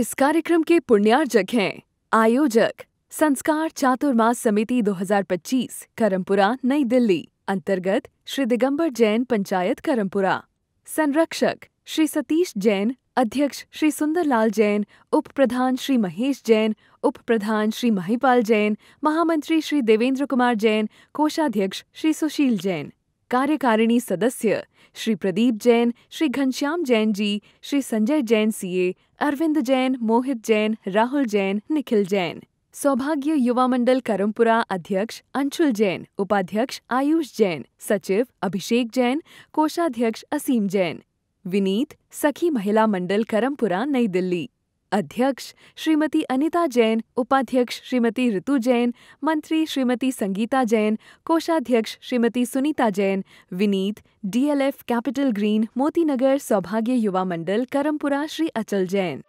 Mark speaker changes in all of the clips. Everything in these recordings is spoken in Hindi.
Speaker 1: इस कार्यक्रम के पुण्यार्जक हैं आयोजक संस्कार चातुर्मास समिति 2025 करमपुरा नई दिल्ली अंतर्गत श्री दिगंबर जैन पंचायत करमपुरा। संरक्षक श्री सतीश जैन, अध्यक्ष श्री सुंदरलाल जैन, उप प्रधान श्री महेश जैन, उप प्रधान श्री महिपाल जैन, महामंत्री श्री देवेंद्र कुमार जैन, कोषाध्यक्ष श्री सुशील जैन। कार्यकारिणी सदस्य श्री प्रदीप जैन, श्री घनश्याम जैन जी, श्री संजय जैन सीए, अरविंद जैन, मोहित जैन, राहुल जैन, निखिल जैन। सौभाग्य युवा मंडल करमपुरा अध्यक्ष अंशुल जैन, उपाध्यक्ष आयुष जैन, सचिव अभिषेक जैन, कोषाध्यक्ष असीम जैन। विनीत सखी महिला मंडल करमपुरा नई दिल्ली अध्यक्ष श्रीमती अनिता जैन, उपाध्यक्ष श्रीमती ऋतु जैन, मंत्री श्रीमती संगीता जैन, कोषाध्यक्ष Shrimati Sunita Jain. Vineet DLF capital green Motinagar सौभाग्य युवा मंडल करमपुरा श्री अचल जैन।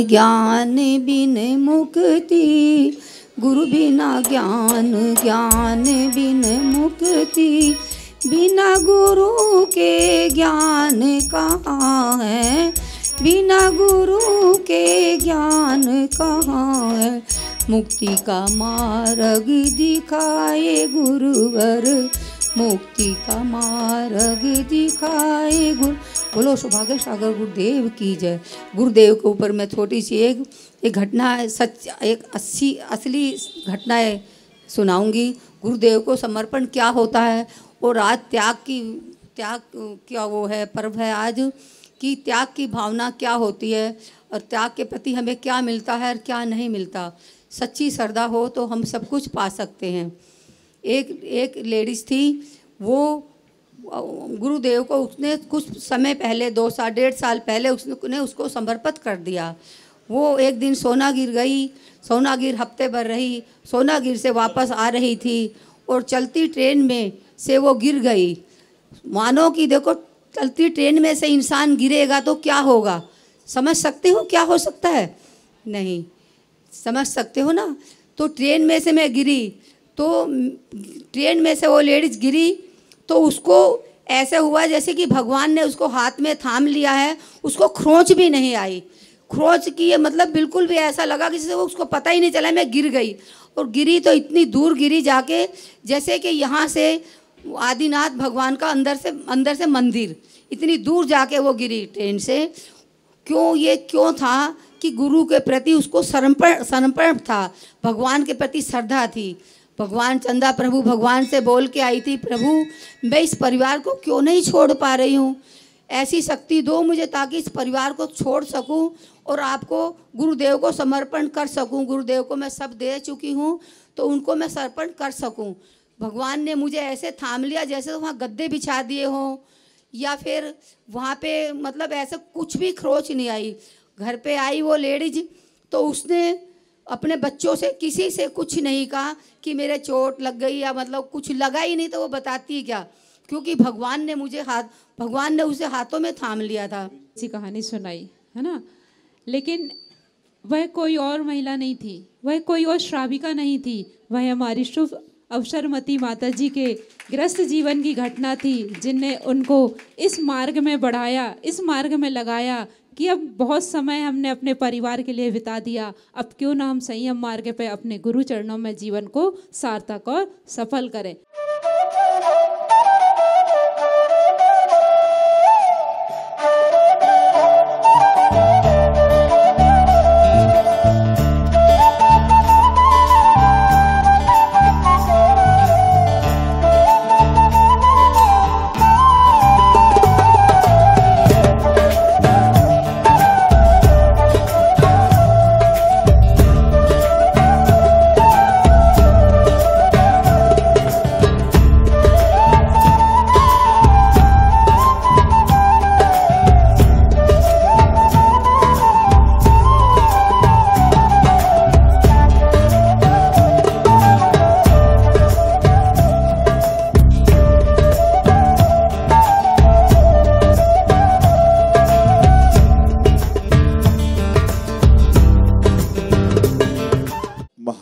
Speaker 2: ज्ञान बिन मुक्ति, गुरु बिना ज्ञान, ज्ञान बिन मुक्ति, बिना गुरु के ज्ञान कहाँ है, बिना गुरु के ज्ञान कहाँ है। मुक्ति का मार्ग दिखाए गुरुवर, मुक्ति का मार्ग दिखाए गुरु। बोलो सौभाग्य सागर गुरुदेव की जय। गुरुदेव के ऊपर मैं छोटी सी एक घटना है, एक असली घटनाएं सुनाऊंगी। गुरुदेव को समर्पण क्या होता है और आज त्याग क्या वो है पर्व है आज कि त्याग की भावना क्या होती है और त्याग के प्रति हमें क्या मिलता है और क्या नहीं मिलता। सच्ची श्रद्धा हो तो हम सब कुछ पा सकते हैं। एक लेडीज़ थी, वो गुरुदेव को उसने कुछ समय पहले 2-1.5 साल पहले उसने उसको समर्पित कर दिया। वो एक दिन सोनागिर गई, सोनागिर हफ्ते भर रही, सोनागिर से वापस आ रही थी और चलती ट्रेन में से वो गिर गई। मानो कि देखो चलती ट्रेन में से इंसान गिरेगा तो क्या होगा, समझ सकते हो क्या हो सकता है? नहीं समझ सकते हो ना। तो ट्रेन में से मैं गिरी, तो ट्रेन में से वो लेडीज़ गिरी तो उसको ऐसे हुआ जैसे कि भगवान ने उसको हाथ में थाम लिया है, उसको खरोंच भी नहीं आई। खरोंच की मतलब बिल्कुल भी ऐसा लगा कि जैसे उसको पता ही नहीं चला मैं गिर गई। और गिरी तो इतनी दूर गिरी जाके, जैसे कि यहाँ से आदिनाथ भगवान का अंदर से मंदिर, इतनी दूर जाके वो गिरी ट्रेन से। क्यों था कि गुरु के प्रति उसको समर्पण था, भगवान के प्रति श्रद्धा थी। भगवान चंदा प्रभु भगवान से बोल के आई थी, प्रभु मैं इस परिवार को क्यों नहीं छोड़ पा रही हूँ, ऐसी शक्ति दो मुझे ताकि इस परिवार को छोड़ सकूँ और आपको गुरुदेव को समर्पण कर सकूँ। गुरुदेव को मैं सब दे चुकी हूँ तो उनको मैं समर्पण कर सकूँ। भगवान ने मुझे ऐसे थाम लिया जैसे वहाँ गद्दे बिछा दिए हों या फिर वहाँ पे मतलब ऐसा कुछ भी खरोच नहीं आई। घर पे आई वो लेडीज तो उसने अपने बच्चों से किसी से कुछ नहीं कहा कि मेरे चोट लग गई या मतलब कुछ लगा ही नहीं, तो वो बताती क्या, क्योंकि भगवान ने उसे हाथों में थाम लिया था।
Speaker 3: ऐसी कहानी सुनाई है ना, लेकिन वह कोई और महिला नहीं थी, वह कोई और श्राविका नहीं थी, वह हमारी शुभ अवसरमती माता जी के ग्रस्त जीवन की घटना थी, जिनने उनको इस मार्ग में बढ़ाया, इस मार्ग में लगाया कि अब बहुत समय हमने अपने परिवार के लिए बिता दिया, अब क्यों ना हम संयम मार्ग पे अपने गुरु चरणों में जीवन को सार्थक और सफल करें।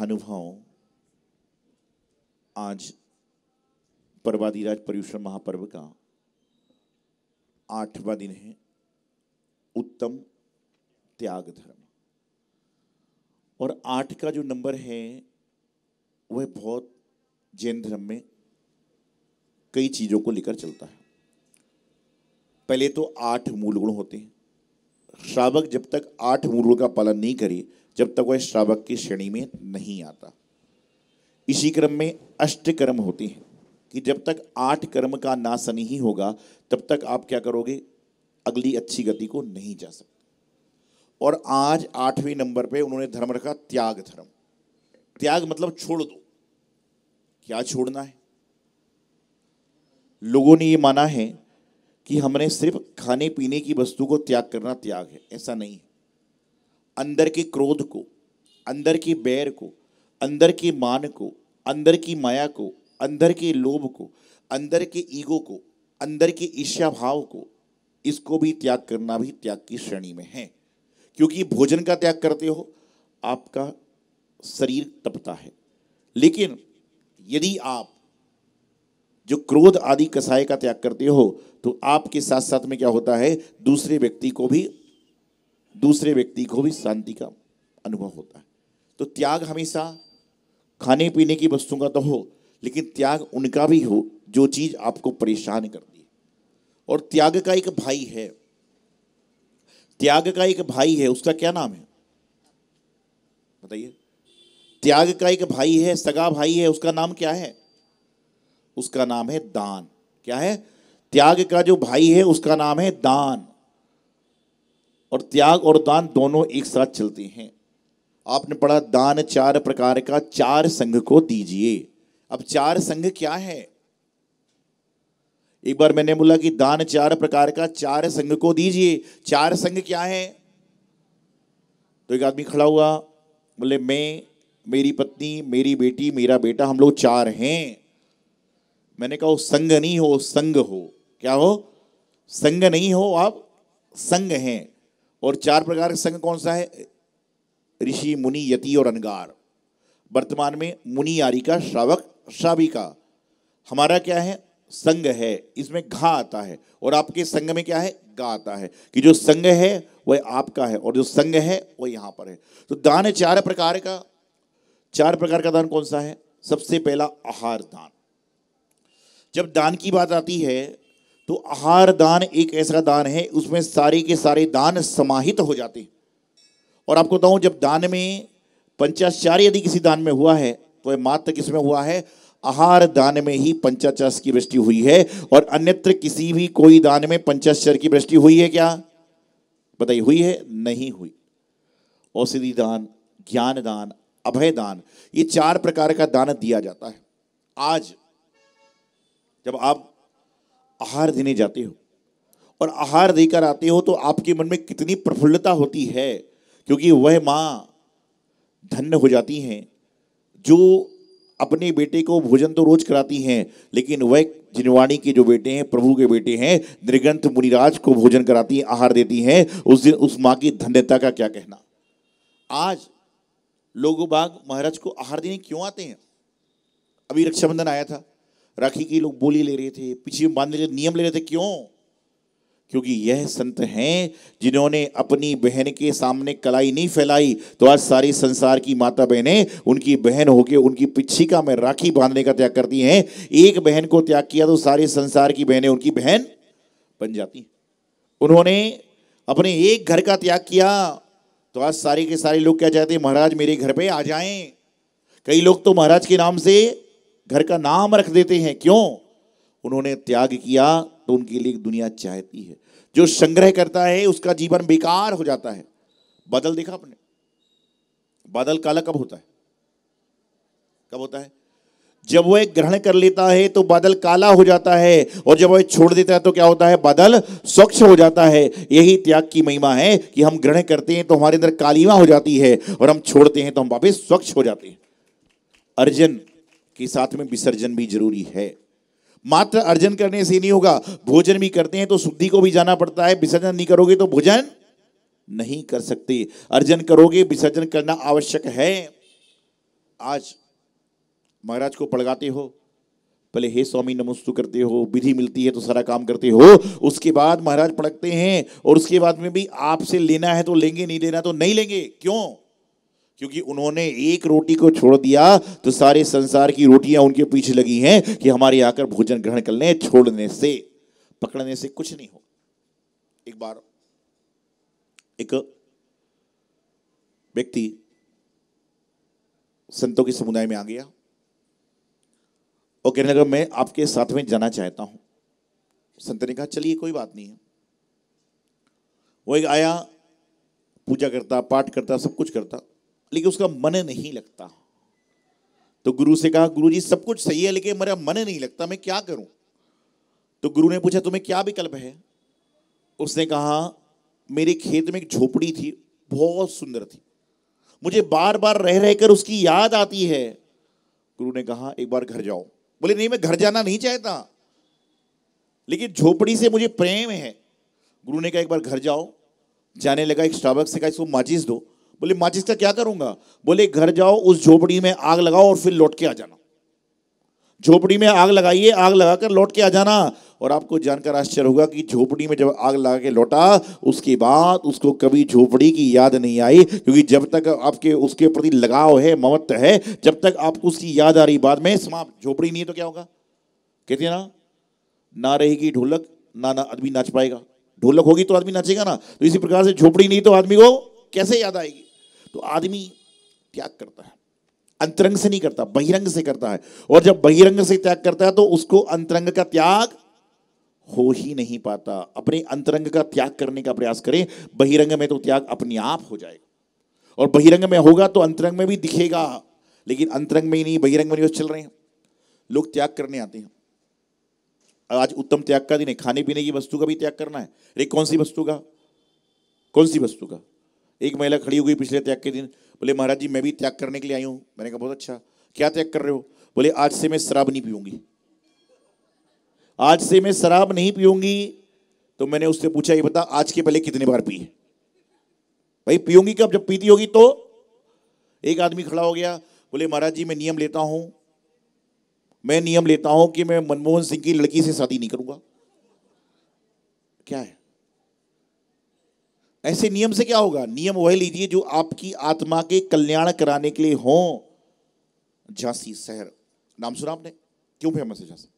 Speaker 4: महानुभाव, आज पर्वादिराज पर्युषण महापर्व का 8वां दिन है, उत्तम त्याग धर्म। और 8 का जो नंबर है वह बहुत जैन धर्म में कई चीजों को लेकर चलता है। पहले तो 8 मूल गुण होते हैं। श्रावक जब तक 8 मूल गुण का पालन नहीं करे, जब तक वह श्रावक की श्रेणी में नहीं आता। इसी क्रम में अष्टकर्म होते हैं कि जब तक 8 कर्म का नाश नहीं होगा तब तक आप क्या करोगे, अगली अच्छी गति को नहीं जा सकते। और आज 8वें नंबर पे उन्होंने धर्म रखा त्याग धर्म। त्याग मतलब छोड़ दो। क्या छोड़ना है? लोगों ने ये माना है कि हमने सिर्फ खाने पीने की वस्तु को त्याग करना त्याग है। ऐसा नहीं है। अंदर के क्रोध को, अंदर के बैर को, अंदर के मान को, अंदर की माया को, अंदर के लोभ को, अंदर के ईगो को, अंदर के ईर्ष्या भाव को, इसको भी त्याग करना भी त्याग की श्रेणी में है। क्योंकि भोजन का त्याग करते हो आपका शरीर तपता है, लेकिन यदि आप जो क्रोध आदि कसाय का त्याग करते हो तो आपके साथ साथ में क्या होता है, दूसरे व्यक्ति को भी शांति का अनुभव होता है। तो त्याग हमेशा खाने पीने की वस्तुओं का तो हो, लेकिन त्याग उनका भी हो जो चीज आपको परेशान करती है। और त्याग का एक भाई है, त्याग का एक भाई है, उसका क्या नाम है बताइए? त्याग का एक भाई है, सगा भाई है, उसका नाम क्या है? उसका नाम है दान। क्या है? त्याग का जो भाई है उसका नाम है दान। और त्याग और दान दोनों एक साथ चलते हैं। आपने पढ़ा दान 4 प्रकार का, 4 संघ को दीजिए। अब 4 संघ क्या है? एक बार मैंने बोला कि दान 4 प्रकार का, 4 संघ को दीजिए। 4 संघ क्या है? तो एक आदमी खड़ा हुआ, बोले मैं, मेरी पत्नी, मेरी बेटी, मेरा बेटा, हम लोग 4 हैं। मैंने कहा संग नहीं हो, संग हो। क्या हो? संग नहीं हो, आप संग हैं। और 4 प्रकार का संग कौन सा है? ऋषि, मुनि, यति और अनगार। वर्तमान में मुनि आदि का, श्रावक, श्राविका। हमारा क्या है? संग है। इसमें घा आता है और आपके संग में क्या है? गा आता है। कि जो संग है वह आपका है और जो संग है वह यहां पर है। तो दान है 4 प्रकार का। 4 प्रकार का दान कौन सा है? सबसे पहला आहार दान। जब दान की बात आती है तो आहार दान एक ऐसा दान है, उसमें सारे के सारे दान समाहित हो जाते हैं। और आपको बताऊं, जब दान में पंचाचार्य यदि किसी दान में हुआ है तो वह मात्र किस में हुआ है? आहार दान में ही पंचाचार्य की वृष्टि हुई है। और अन्यत्र किसी भी कोई दान में पंचाचार्य की वृष्टि हुई है क्या? बताइए, हुई है? नहीं हुई। औषधि दान, ज्ञान दान, अभय दान, ये 4 प्रकार का दान दिया जाता है। आज जब आप आहार देने जाते हो और आहार देकर आते हो तो आपके मन में कितनी प्रफुल्लता होती है, क्योंकि वह माँ धन्य हो जाती हैं जो अपने बेटे को भोजन तो रोज कराती हैं, लेकिन वह जिनवाणी के जो बेटे हैं, प्रभु के बेटे हैं, नृगंथ मुनिराज को भोजन कराती हैं, आहार देती हैं। उस दिन उस माँ की धन्यता का क्या कहना। आज लोग बाग महाराज को आहार देने क्यों आते हैं? अभी रक्षाबंधन आया था, राखी की लोग बोली ले रहे थे, पीछे बांधने के नियम ले रहे थे। क्यों? क्योंकि यह संत हैं जिन्होंने अपनी बहन के सामने कलाई नहीं फैलाई, तो आज सारी संसार की माता बहनें उनकी बहन होके उनकी पिछिका में राखी बांधने का त्याग करती हैं। एक बहन को त्याग किया तो सारे संसार की बहनें उनकी बहन बन जाती। उन्होंने अपने एक घर का त्याग किया तो आज सारे के सारे लोग क्या चाहते हैं? महाराज मेरे घर पे आ जाएं। कई लोग तो महाराज के नाम से घर का नाम रख देते हैं। क्यों? उन्होंने त्याग किया तो उनके लिए दुनिया चाहती है। जो संग्रह करता है उसका जीवन बेकार हो जाता है। बादल देखा आपने? बादल काला कब होता है? कब होता है? जब वह ग्रहण कर लेता है तो बादल काला हो जाता है, और जब वह छोड़ देता है तो क्या होता है? बादल स्वच्छ हो जाता है। यही त्याग की महिमा है कि हम ग्रहण करते हैं तो हमारे अंदर कालिमा हो जाती है, और हम छोड़ते हैं तो हम वापस स्वच्छ हो जाते हैं। अर्जन के साथ में विसर्जन भी जरूरी है। मात्र अर्जन करने से नहीं होगा, भोजन भी करते हैं तो शुद्धि को भी जाना पड़ता है। विसर्जन नहीं करोगे तो भोजन नहीं कर सकते। अर्जन करोगे, विसर्जन करना आवश्यक है। आज महाराज को पड़गाते हो, पहले हे स्वामी नमस्तु करते हो, विधि मिलती है तो सारा काम करते हो, उसके बाद महाराज पड़कते हैं और उसके बाद में भी आपसे लेना है तो लेंगे, नहीं लेना तो नहीं लेंगे। क्यों? क्योंकि उन्होंने एक रोटी को छोड़ दिया तो सारे संसार की रोटियां उनके पीछे लगी हैं कि हमारे आकर भोजन ग्रहण कर लें। छोड़ने से, पकड़ने से कुछ नहीं हो। एक बार एक व्यक्ति संतों के समुदाय में आ गया और कहने लगा मैं आपके साथ में जाना चाहता हूं। संत ने कहा चलिए कोई बात नहीं है। वो एक आया, पूजा करता, पाठ करता, सब कुछ करता, लेकिन उसका मन नहीं लगता। तो गुरु से कहा गुरु जी सब कुछ सही है लेकिन मेरा मन नहीं लगता, मैं क्या करूं? तो गुरु ने पूछा तुम्हें क्या विकल्प है? उसने कहा मेरे खेत में एक झोपड़ी थी, बहुत सुंदर थी, मुझे बार बार रह रहकर उसकी याद आती है। गुरु ने कहा एक बार घर जाओ। बोले नहीं मैं घर जाना नहीं चाहता, लेकिन झोपड़ी से मुझे प्रेम है। गुरु ने कहा एक बार घर जाओ। जाने लगा, एक स्टारबक्स से कहा इसको माचिस दो। बोले माचिस का क्या करूंगा? बोले घर जाओ, उस झोपड़ी में आग लगाओ और फिर लौट के आ जाना। झोपड़ी में आग लगाइए, आग लगाकर लौट के आ जाना। और आपको जानकर आश्चर्य होगा कि झोपड़ी में जब आग लगा के लौटा उसके बाद उसको कभी झोपड़ी की याद नहीं आई, क्योंकि जब तक आपके उसके प्रति लगाव है, ममत्व है, जब तक आपको उसकी याद आ रही, बाद में समाप्त। झोपड़ी नहीं है तो क्या होगा? कहते हैं ना रहेगी ढोलक ना आदमी नाच पाएगा। ढोलक होगी तो आदमी नाचेगा ना। तो इसी प्रकार से झोपड़ी नहीं तो आदमी को कैसे याद आएगी? तो आदमी त्याग करता है, अंतरंग से नहीं करता, बहिरंग से करता है। और जब बहिरंग से त्याग करता है तो उसको अंतरंग का त्याग हो ही नहीं पाता। अपने अंतरंग का त्याग करने का प्रयास करें, बहिरंग में तो त्याग अपने आप हो जाएगा। और बहिरंग में होगा तो अंतरंग में भी दिखेगा, लेकिन अंतरंग में ही नहीं, बहिरंग में नहीं चल रहे हैं। लोग त्याग करने आते हैं। आज उत्तम त्याग का दिन है, खाने पीने की वस्तु का भी त्याग करना है। अरे कौन सी वस्तु का? कौन सी वस्तु का? एक महिला खड़ी हो गई पिछले त्याग के दिन, बोले महाराज जी मैं भी त्याग करने के लिए आई हूँ। मैंने कहा बहुत अच्छा, क्या त्याग कर रहे हो? बोले आज से मैं शराब नहीं पीऊंगी, आज से मैं शराब नहीं पीऊंगी। तो मैंने उससे पूछा ये बता आज के पहले कितने बार पी? भाई पीऊंगी कब? जब पीती होगी तो। एक आदमी खड़ा हो गया, बोले महाराज जी मैं नियम लेता हूं कि मैं मनमोहन सिंह की लड़की से शादी नहीं करूंगा। क्या है? ऐसे नियम से क्या होगा? नियम वह लीजिए जो आपकी आत्मा के कल्याण कराने के लिए हो। झांसी शहर नाम सुना आपने? क्यों फेमस है झांसी?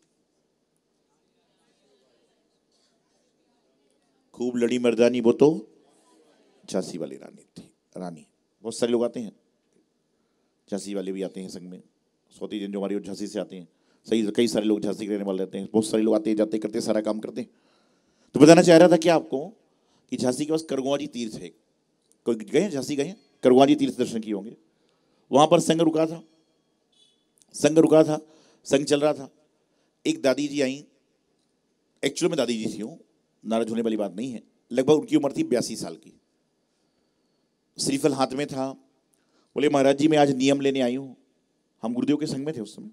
Speaker 4: खूब लड़ी मर्दानी वो तो झांसी वाली रानी थी। रानी बहुत सारे लोग आते हैं, झांसी वाले भी आते हैं संघ में। सौती जन जो हमारी झांसी से आते हैं, सही कई सारे लोग झांसी के रहने वाले रहते हैं। बहुत सारे लोग आते जाते करते सारा काम करते हैं। तो बताना चाह रहा था क्या आपको कि झांसी के पास करगुआ जी तीर्थ है। कोई गए झांसी? गए? करगुआ जी तीर्थ दर्शन किए होंगे। वहां पर संघ रुका था, संघ चल रहा था। एक दादी जी आई, एक्चुअल में दादी जी थी, नाराज होने वाली बात नहीं है। लगभग उनकी उम्र थी 82 साल की। श्रीफल हाथ में था। बोले महाराज जी मैं आज नियम लेने आई हूँ। हम गुरुदेव के संग में थे उस समय।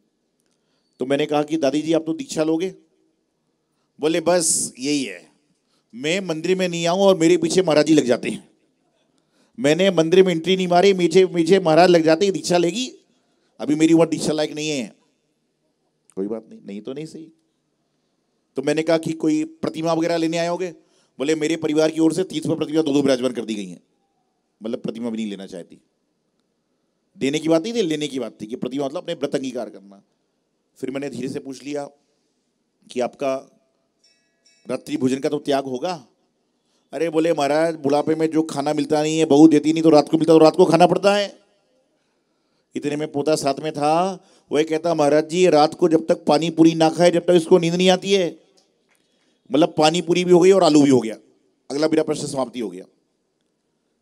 Speaker 4: तो मैंने कहा कि दादी जी आप तो दीक्षा लोगे? बोले बस यही है, मैं मंदिर में नहीं आऊँ और मेरे पीछे महाराज जी लग जाते हैं। मैंने मंदिर में एंट्री नहीं मारी, पीछे महाराज लग जाते हैं, दीक्षा लेगी। अभी मेरी उम्र दीक्षा लायक नहीं है। कोई बात नहीं, नहीं तो नहीं सही। तो मैंने कहा कि कोई प्रतिमा वगैरह लेने आए होगे? बोले मेरे परिवार की ओर से तीर्थ पर प्रतिमा 2-2 विराजमान कर दी गई हैं। मतलब प्रतिमा भी नहीं लेना चाहती। देने की बात नहीं थी, लेने की बात थी कि प्रतिमा मतलब अपने व्रत अंगीकार करना। फिर मैंने धीरे से पूछ लिया कि आपका रात्रि भोजन का तो त्याग होगा? अरे बोले महाराज बुढ़ापे में जो खाना मिलता नहीं है, बहू देती नहीं तो रात को मिलता, तो रात को खाना पड़ता है। इतने में पोता साथ में था, वह कहता महाराज जी रात को जब तक पानी पूरी ना खाए जब तक इसको नींद नहीं आती है। मतलब पानी पूरी भी हो गई और आलू भी हो गया। अगला मेरा प्रश्न समाप्ति हो गया।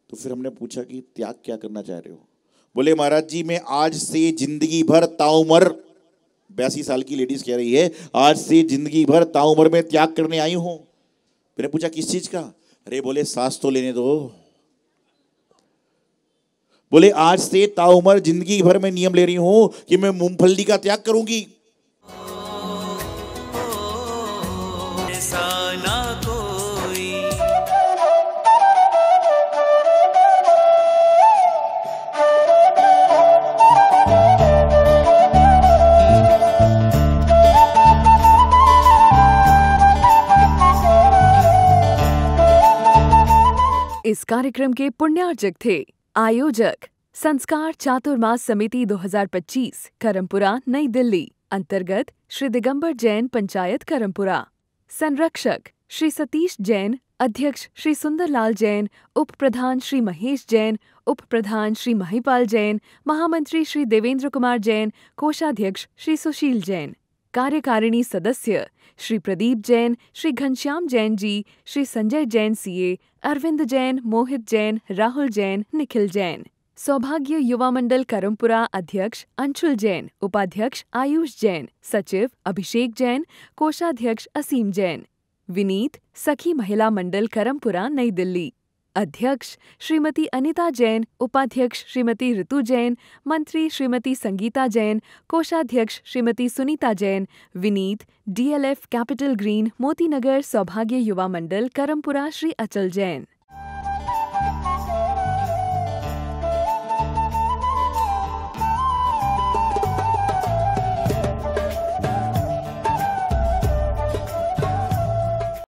Speaker 4: तो फिर हमने पूछा कि त्याग क्या करना चाह रहे हो? बोले महाराज जी मैं आज से जिंदगी भर ताउमर, 82 साल की लेडीज कह रही है, आज से जिंदगी भर ताउमर में त्याग करने आई हूं। मैंने पूछा किस चीज का? अरे बोले सांस तो लेने दो। बोले आज से ताउमर जिंदगी भर में नियम ले रही हूं कि मैं मूंगफली का त्याग करूंगी।
Speaker 1: इस कार्यक्रम के पुण्यार्जक थे आयोजक संस्कार चातुर्मास समिति 2025 करमपुरा नई दिल्ली अंतर्गत श्री दिगंबर जैन पंचायत करमपुरा। संरक्षक श्री सतीश जैन, अध्यक्ष श्री सुंदरलाल जैन, उप प्रधान श्री महेश जैन, उप प्रधान श्री महिपाल जैन, महामंत्री श्री देवेंद्र कुमार जैन, कोषाध्यक्ष श्री सुशील जैन। कार्यकारिणी सदस्य श्री प्रदीप जैन, श्री घनश्याम जैन जी, श्री संजय जैन सीए, अरविंद जैन, मोहित जैन, राहुल जैन, निखिल जैन। सौभाग्य युवा मंडल करमपुरा अध्यक्ष अंशुल जैन, उपाध्यक्ष आयुष जैन, सचिव अभिषेक जैन, कोषाध्यक्ष असीम जैन। विनीत सखी महिला मंडल करमपुरा नई दिल्ली अध्यक्ष श्रीमती अनिता जैन, उपाध्यक्ष श्रीमती ऋतु जैन, मंत्री श्रीमती संगीता जैन, कोषाध्यक्ष Shrimati Sunita Jain. Vineet DLF capital green Motinagar सौभाग्य युवा मंडल करमपुरा श्री अचल जैन।